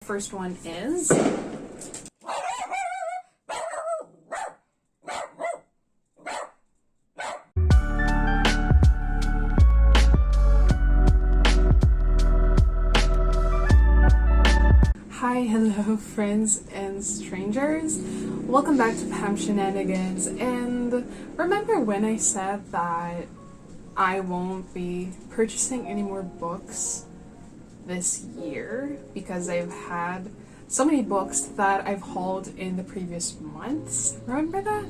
first one is Hi, hello friends and strangers. Welcome back to Pam Shenanigans. And remember when I said that I won't be purchasing any more books this year because I've had so many books that I've hauled in the previous months? Remember that?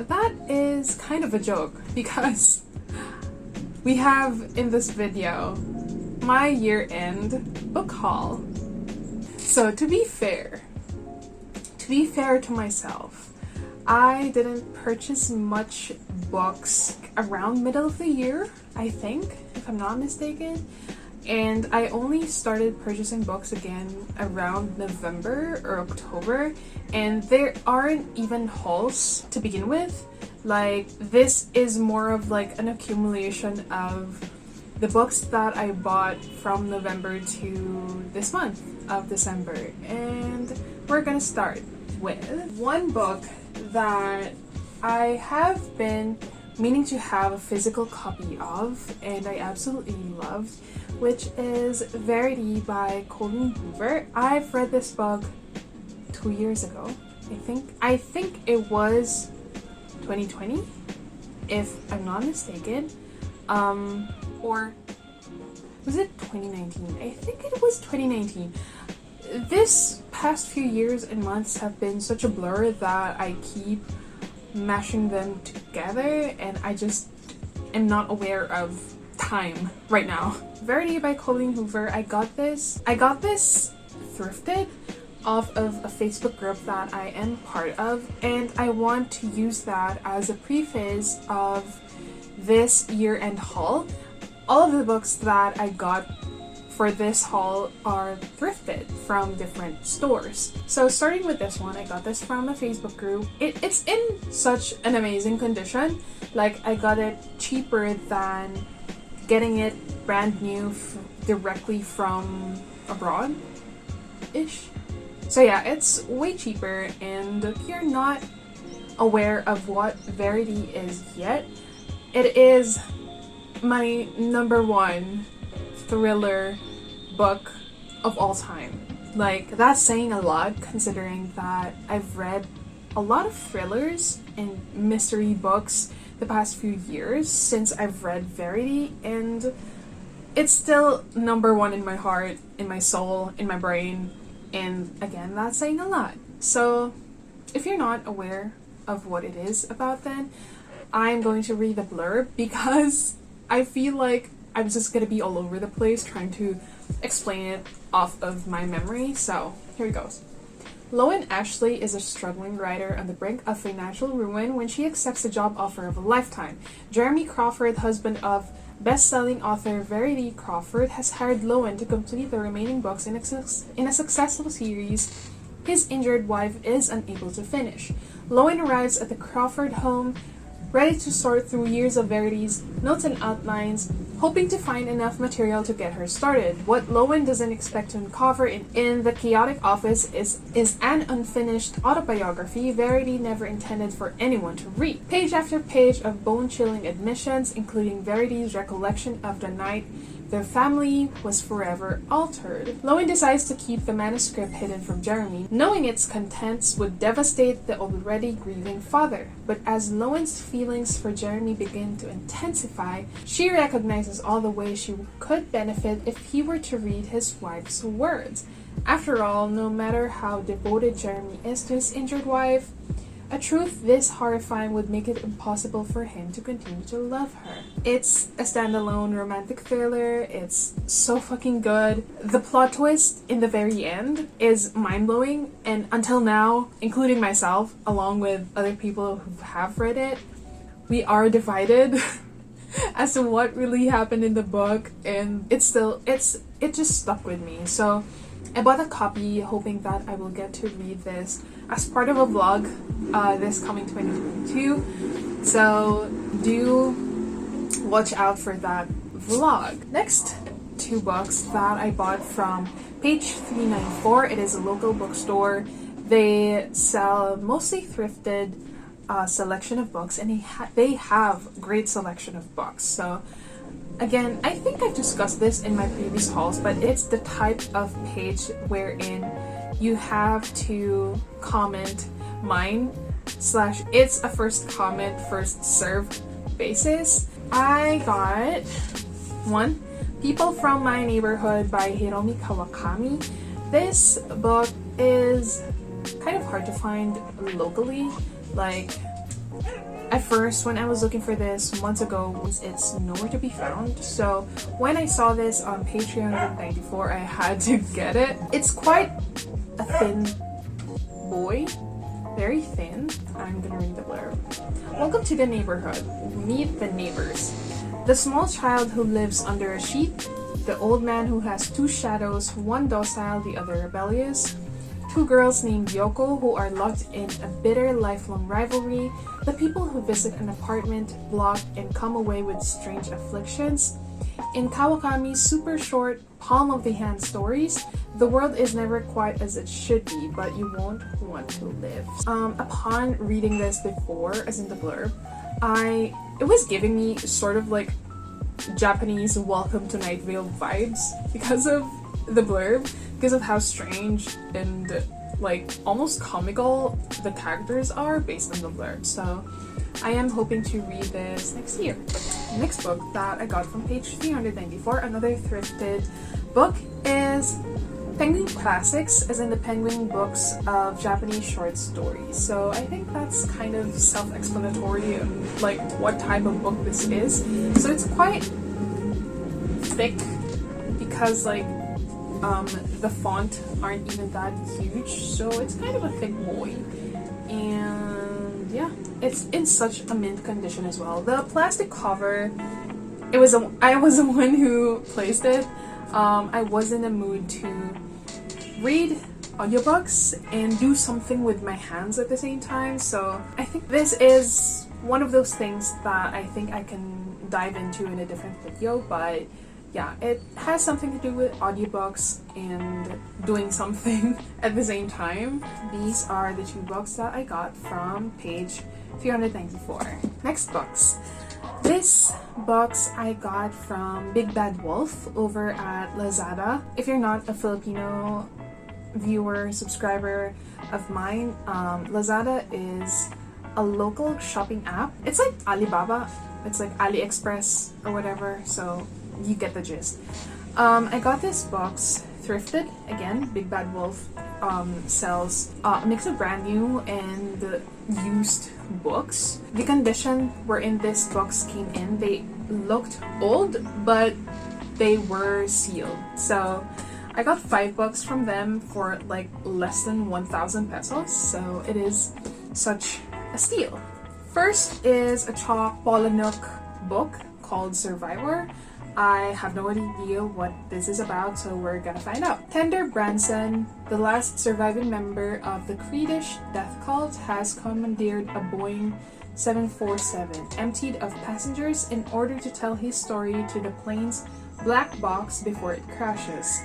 That is kind of a joke because we have in this video my year-end book haul. So to be fair to myself, I didn't purchase much books around middle of the year, I think, if I'm not mistaken. And I only started purchasing books again around November or October, and there aren't even hauls to begin with. Like, this is more of like an accumulation of the books that I bought from November to this month of December. And we're gonna start with one book that I have been meaning to have a physical copy of and I absolutely loved, which is Verity by Colleen Hoover. I've read this book 2 years ago, I think it was 2020, if I'm not mistaken. Or was it 2019? I think it was 2019. This past few years and months have been such a blur that I keep mashing them together and I just am not aware of time right now. Verity by Colleen Hoover. I got this thrifted off of a Facebook group that I am part of, and I want to use that as a preface of this year-end haul. All of the books that I got for this haul are thrifted from different stores. So starting with this one, I got this from a Facebook group. It's in such an amazing condition. Like, I got it cheaper than getting it brand new directly from abroad-ish. So yeah, it's way cheaper, and if you're not aware of what Verity is yet, it is my number one thriller book of all time. Like, that's saying a lot considering that I've read a lot of thrillers and mystery books the past few years since I've read Verity, and it's still number one in my heart, in my soul, in my brain, and again, that's saying a lot. So if you're not aware of what it is about, then I'm going to read the blurb because I feel like I'm just gonna be all over the place trying to explain it off of my memory. So here it goes. Loan Ashley is a struggling writer on the brink of financial ruin when she accepts the job offer of a lifetime. Jeremy Crawford, husband of best-selling author Verity Crawford, has hired Loan to complete the remaining books in a successful series his injured wife is unable to finish. Loan arrives at the Crawford home, ready to sort through years of Verity's notes and outlines, hoping to find enough material to get her started. What Loan doesn't expect to uncover in the chaotic office is an unfinished autobiography Verity never intended for anyone to read. Page after page of bone-chilling admissions, including Verity's recollection of the night their family was forever altered. Loan decides to keep the manuscript hidden from Jeremy, knowing its contents would devastate the already grieving father. But as Loan's feelings for Jeremy begin to intensify, she recognizes all the ways she could benefit if he were to read his wife's words. After all, no matter how devoted Jeremy is to his injured wife, a truth this horrifying would make it impossible for him to continue to love her. It's a standalone romantic thriller. It's so fucking good. The plot twist in the very end is mind-blowing, and until now, including myself, along with other people who have read it, we are divided as to what really happened in the book, and it just stuck with me. So I bought a copy hoping that I will get to read this as part of a vlog this coming 2022. So do watch out for that vlog. Next two books that I bought from Page 394, it is a local bookstore. They sell mostly thrifted selection of books, and they have great selection of books. So again, I think I've discussed this in my previous hauls, but it's the type of page wherein you have to comment mine / it's a first comment, first serve basis. I got one, People from My Neighborhood by Hiromi Kawakami. This book is kind of hard to find locally. Like, at first, when I was looking for this months ago, it's nowhere to be found. So when I saw this on page 394, I had to get it. It's quite a thin boy, very thin. I'm gonna read the blurb. Welcome to the neighborhood. Meet the neighbors. The small child who lives under a sheet, the old man who has two shadows, one docile, the other rebellious, two girls named Yoko who are locked in a bitter lifelong rivalry, the people who visit an apartment block and come away with strange afflictions. In Kawakami's super short, palm of the hand stories, the world is never quite as it should be, but you won't want to live. Upon reading this before, as in the blurb, it was giving me sort of like Japanese Welcome to Night Vale vibes because of the blurb, because of how strange and like almost comical the characters are based on the blurb. So I am hoping to read this next year. Next book that I got from page 394, another thrifted book, is Penguin Classics, as in the Penguin books of Japanese short stories. So I think that's kind of self-explanatory of like what type of book this is. So it's quite thick because like the font aren't even that huge, so it's kind of a thick boy. And yeah, it's in such a mint condition as well. The plastic cover, I was the one who placed it. I was in the mood to read audiobooks and do something with my hands at the same time, so I think this is one of those things that I think I can dive into in a different video. But yeah, it has something to do with audiobooks and doing something at the same time. These are the two books that I got from page 394. Next books. This box I got from Big Bad Wolf over at Lazada. If you're not a Filipino viewer, subscriber of mine, Lazada is a local shopping app. It's like Alibaba, it's like AliExpress or whatever, so you get the gist. I got this box thrifted. Again, Big Bad Wolf sells a mix of brand new and used books. The condition wherein this box came in, they looked old, but they were sealed. So I got 5 books from them for like less than 1,000 pesos, so it is such a steal. First is a Chalk Polanook book called Survivor. I have no idea what this is about, so we're gonna find out. Tender Branson, the last surviving member of the Creedish death cult, has commandeered a Boeing 747 emptied of passengers in order to tell his story to the plane's black box before it crashes.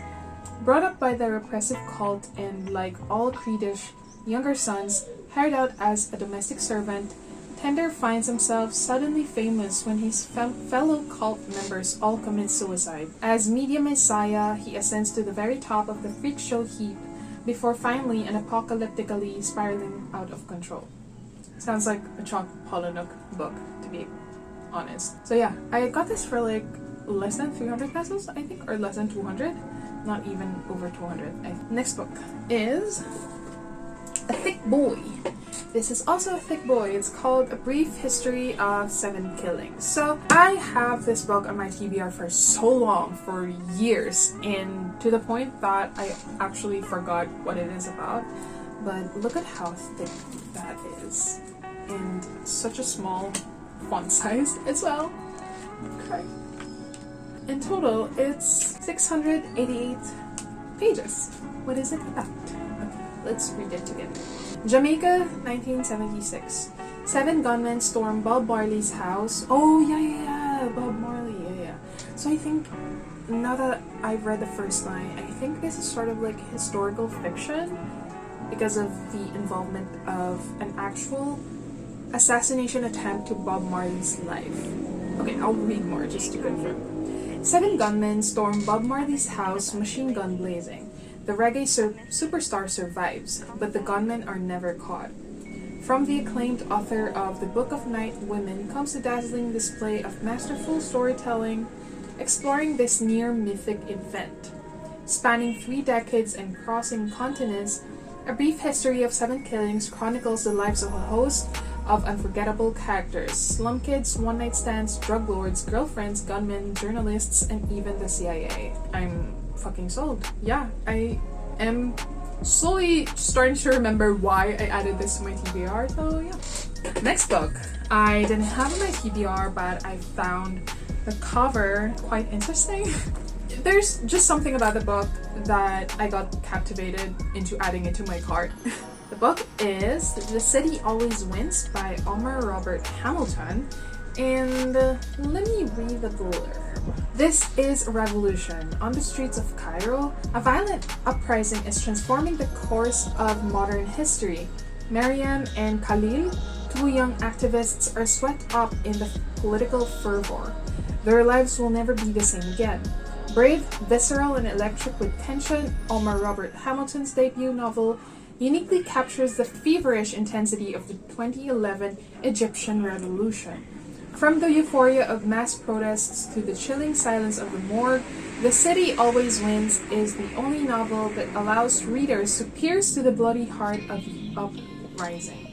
Brought up by the repressive cult and, like all Creedish younger sons, hired out as a domestic servant, Tender finds himself suddenly famous when his fellow cult members all commit suicide. As media messiah, he ascends to the very top of the freak show heap before finally and apocalyptically spiraling out of control. Sounds like a Chalk Polanook book, to be honest. So yeah, I got this for like less than 300 pesos, I think, or less than 200. Not even over 200. Next book is a thick boy. This is also a thick boy. It's called A Brief History of 7 Killings. So I have this book on my TBR for so long, for years, and to the point that I actually forgot what it is about. But look at how thick that is, and such a small font size as well. Okay. In total, it's 688 pages. What is it about? Okay, let's read it together. Jamaica, 1976. 7 gunmen storm Bob Marley's house. Oh, yeah, Bob Marley, yeah. So I think now that I've read the first line, I think this is sort of like historical fiction because of the involvement of an actual assassination attempt to Bob Marley's life. Okay, I'll read more just to confirm. 7 gunmen storm Bob Marley's house, machine gun blazing. The reggae superstar survives, but the gunmen are never caught. From the acclaimed author of The Book of Night Women comes a dazzling display of masterful storytelling exploring this near-mythic event. Spanning 3 decades and crossing continents, A Brief History of 7 Killings chronicles the lives of a host of unforgettable characters: slum kids, one-night stands, drug lords, girlfriends, gunmen, journalists, and even the CIA. I'm fucking sold. Yeah, I am slowly starting to remember why I added this to my TBR, so yeah. Next book. I didn't have it on my TBR, but I found the cover quite interesting. There's just something about the book that I got captivated into adding it to my cart. The book is The City Always Wins by Omar Robert Hamilton, and let me read the blurb. This is a revolution. On the streets of Cairo, a violent uprising is transforming the course of modern history. Mariam and Khalil, 2 young activists, are swept up in the political fervor. Their lives will never be the same again. Brave, visceral, and electric with tension, Omar Robert Hamilton's debut novel uniquely captures the feverish intensity of the 2011 Egyptian revolution. From the euphoria of mass protests to the chilling silence of the morgue, The City Always Wins is the only novel that allows readers to pierce to the bloody heart of the uprising.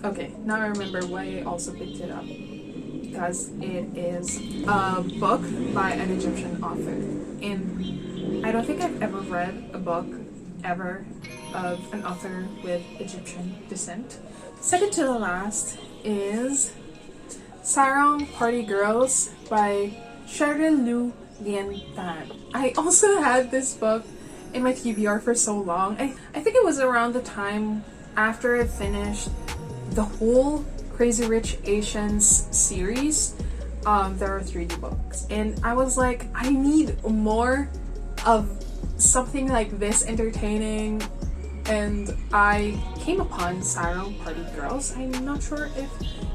Okay, now I remember why I also picked it up. Because it is a book by an Egyptian author. And I don't think I've ever read a book ever of an author with Egyptian descent. Second to the last is Sarong Party Girls by Cheryl Lu Lien Tan. I also had this book in my TBR for so long. I think it was around the time after I finished the whole Crazy Rich Asians series. There are 3D books, and I was like, I need more of something like this entertaining, and I came upon Sarong Party Girls. I'm not sure if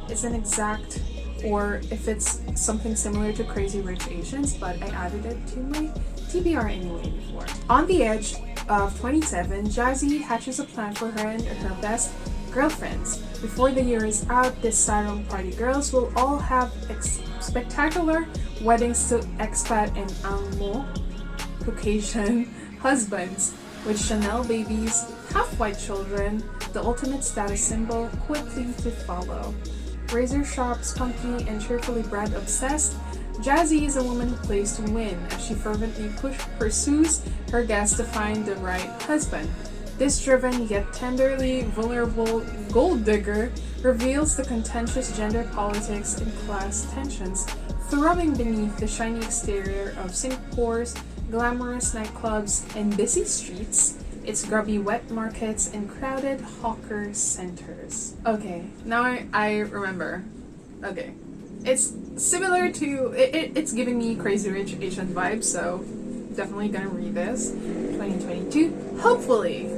it's an exact or if it's something similar to Crazy Rich Asians, but I added it to my TBR anyway before. On the edge of 27, Jazzy hatches a plan for her and her best girlfriends. Before the year is out, the Sarong Party Girls will all have spectacular weddings to expat and Angmo Caucasian husbands, with Chanel babies, half-white children, the ultimate status symbol, quickly to follow. Razor sharp, spunky, and cheerfully brand obsessed, Jazzy is a woman who plays to win as she fervently pursues her guests to find the right husband. This driven yet tenderly vulnerable gold digger reveals the contentious gender politics and class tensions throbbing beneath the shiny exterior of Singapore's glamorous nightclubs and busy streets, its grubby wet markets and crowded hawker centers. Okay, now I remember. Okay, it's similar to it's giving me Crazy Rich Asian vibes, so definitely gonna read this 2022, hopefully.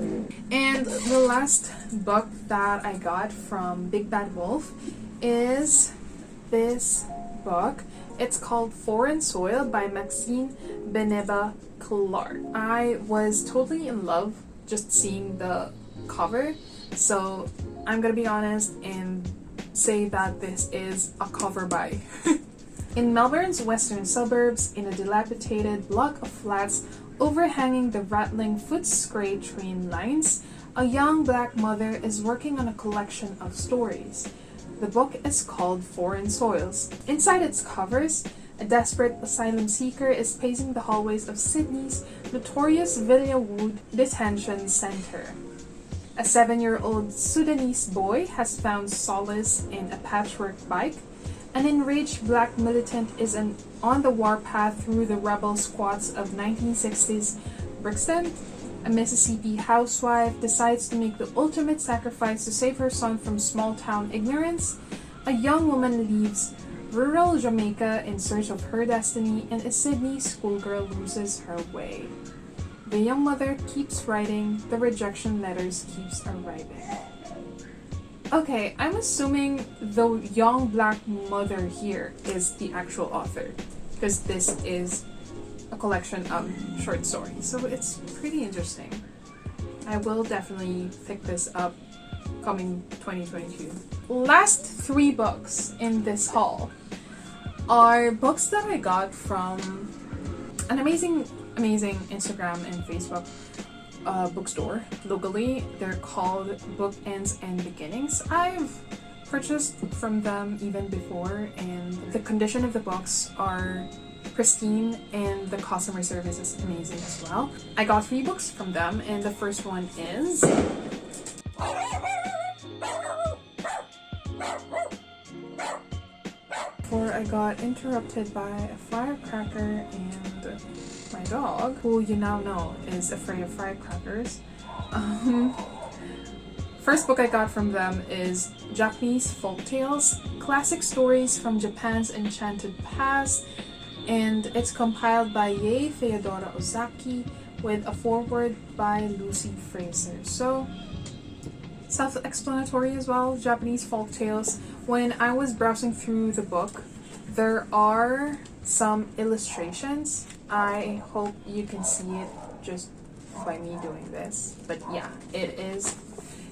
And the last book that I got from Big Bad Wolf is this book. It's called Foreign Soil by Maxine Beneba Clark. I was totally in love just seeing the cover, so I'm gonna be honest and say that this is a cover buy. In Melbourne's western suburbs, in a dilapidated block of flats overhanging the rattling Footscray train lines, a young black mother is working on a collection of stories. The book is called Foreign Soils. Inside its covers, a desperate asylum seeker is pacing the hallways of Sydney's notorious Villawood Detention Center. A 7-year-old Sudanese boy has found solace in a patchwork bike. An enraged black militant is on the warpath through the rebel squats of 1960s Brixton. A Mississippi housewife decides to make the ultimate sacrifice to save her son from small-town ignorance. A young woman leaves rural Jamaica in search of her destiny, and a Sydney schoolgirl loses her way. The young mother keeps writing, the rejection letters keeps arriving. Okay, I'm assuming the young black mother here is the actual author, because this is a collection of short stories, so it's pretty interesting. I will definitely pick this up coming 2022. Last 3 books in this haul are books that I got from an amazing Instagram and Facebook bookstore locally. They're called Bookends and Beginnings. I've purchased from them even before, and the condition of the books are pristine and the customer service is amazing as well. I got 3 books from them, and the first one is before I got interrupted by a firecracker and my dog, who you now know is afraid of firecrackers. First book I got from them is Japanese Folktales, Classic Stories from Japan's Enchanted Past, and it's compiled by Yae Theodora Ozaki with a foreword by Lucy Fraser. So, self-explanatory as well, Japanese Folktales. When I was browsing through the book, there are some illustrations. I hope you can see it just by me doing this. But yeah, it is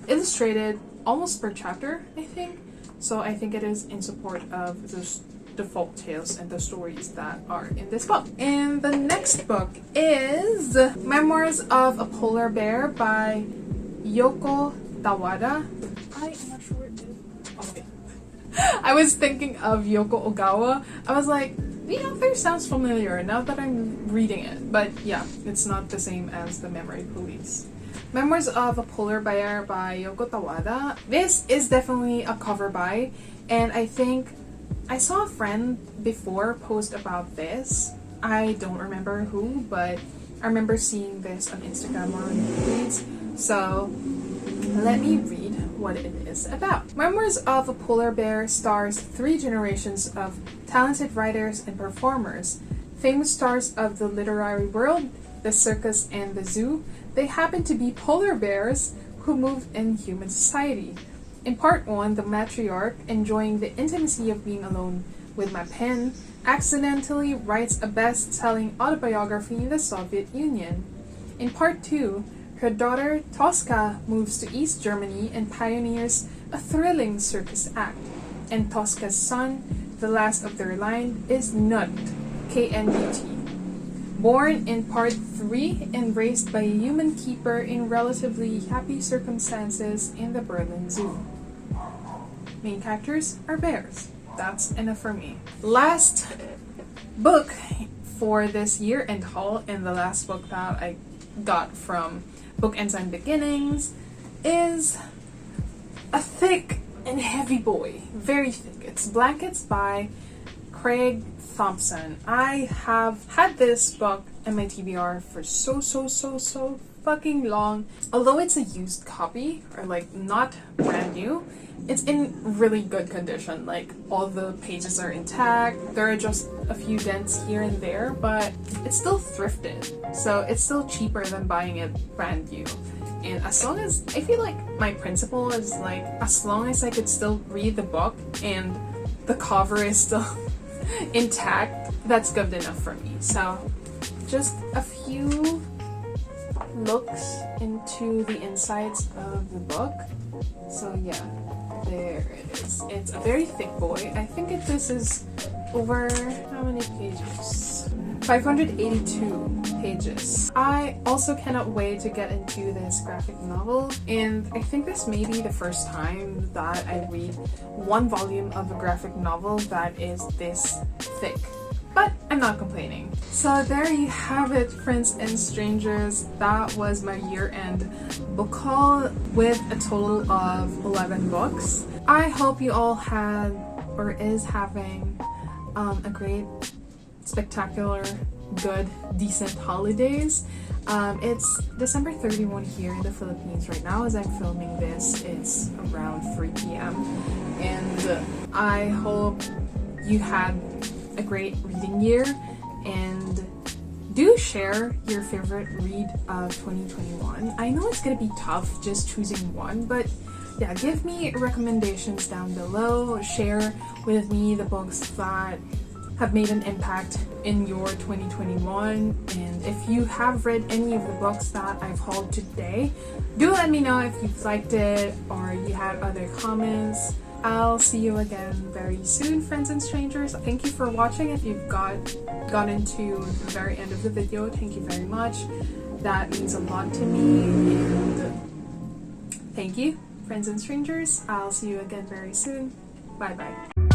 illustrated almost per chapter, I think. So I think it is in support of the folk tales and the stories that are in this book. And the next book is Memoirs of a Polar Bear by Yoko Tawada. I am not sure it is. Okay. I was thinking of Yoko Ogawa. I was like, the author sounds familiar now that I'm reading it. But yeah, it's not the same as The Memory Police. Memoirs of a Polar Bear by Yoko Tawada. This is definitely a cover by, and I think I saw a friend before post about this. I don't remember who, but I remember seeing this on Instagram or on Goodreads. So let me read what it is about. Memoirs of a Polar Bear stars 3 generations of talented writers and performers, famous stars of the literary world, the circus, and the zoo. They happen to be polar bears who move in human society. In part 1, the matriarch, enjoying the intimacy of being alone with my pen, accidentally writes a best-selling autobiography in the Soviet Union. In part 2, her daughter Tosca moves to East Germany and pioneers a thrilling circus act. And Tosca's son, the last of their line, is Nut, KNUT. Born in part 3 and raised by a human keeper in relatively happy circumstances in the Berlin Zoo. Main characters are bears. That's enough for me. Last book for this year-end haul, and the last book that I got from Bookends and Beginnings, is a thick and heavy boy. Very thick. It's Blankets by Craig Thompson. I have had this book in my TBR for so fucking long. Although it's a used copy, or like not brand new, it's in really good condition. Like all the pages are intact. There are just a few dents here and there, but it's still thrifted. So it's still cheaper than buying it brand new. And as long as, I feel like my principle is like, as long as I could still read the book and the cover is still intact, that's good enough for me. So just a few looks into the insides of the book. So yeah, there it is. It's a very thick boy. I think this is over how many pages? 582 pages. I also cannot wait to get into this graphic novel, and I think this may be the first time that I read one volume of a graphic novel that is this thick. But I'm not complaining. So there you have it, friends and strangers. That was my year-end book haul with a total of 11 books. I hope you all had or is having a great, spectacular, good, decent holidays. It's December 31 here in the Philippines right now. As I'm filming this, it's around 3 p.m. and I hope you had a great reading year, and do share your favorite read of 2021. I know it's gonna be tough just choosing one, but yeah, give me recommendations down below. Share with me the books that have made an impact in your 2021, and if you have read any of the books that I've hauled today, do let me know if you've liked it or you had other comments. I'll see you again very soon, friends and strangers. Thank you for watching. If you've gotten to the very end of the video, thank you very much. That means a lot to me, and thank you, friends and strangers. I'll see you again very soon. Bye bye.